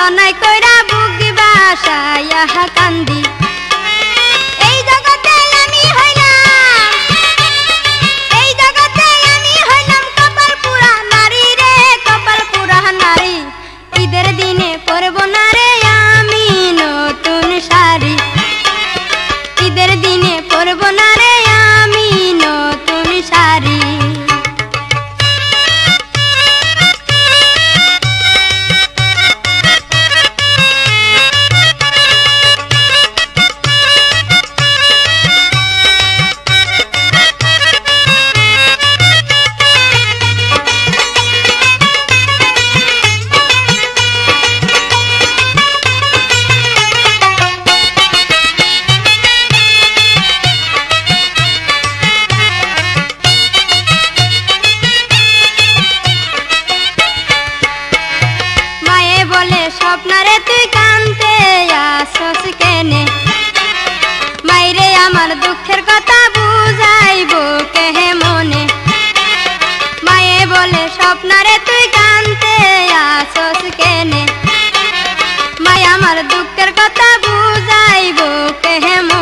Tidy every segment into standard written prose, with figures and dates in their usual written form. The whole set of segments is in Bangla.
অনাই কইরা বুক বাসায়া কান্দি এই জগতে আমি হইলাম কপাল পুরা নারী রে কপাল পুরা নারী ঈদের দিনে পরব না রে আমি নতুন শাড়ি ঈদের দিনে পরব না রে আমি নতুন শাড়ি স্বপ্নারে তুই কানতে আসস কেনে মাইরে আমার দুঃখের কথা বুঝাইবো কেহে মনে মায়ে বলে স্বপ্নারে তুই কানতে আসস কেনে মাই আমার দুঃখের কথা বুঝাইবো কেহে মনে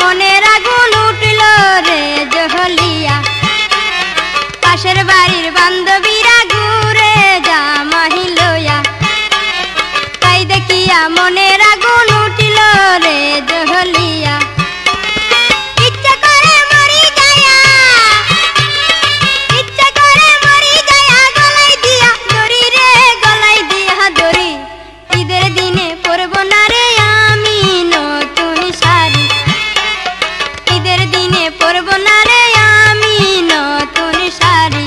মনের আগুন উঠল রে জহলিয়া পাশের বাড়ির বান্ধবীরা ঘুরে জামাহি লইয়া তাই দেখিয়া মনের আগুন উঠল রে জহলিয়া ইচ্ছা করে মরি যায়া গলাই দিয়া দড়ি রে গলাই দিয়া দড়ি ঈদের দিনে পরব না রে আমি নতুন শাড়ি ঈদের দিনে পরব না রে আমি নতুন শাড়ি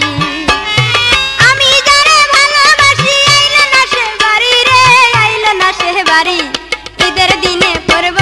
আমি যারে ভালোবাসি আইল না সে বাড়ি রে আইল না সে বাড়ি ঈদের দিনে পরব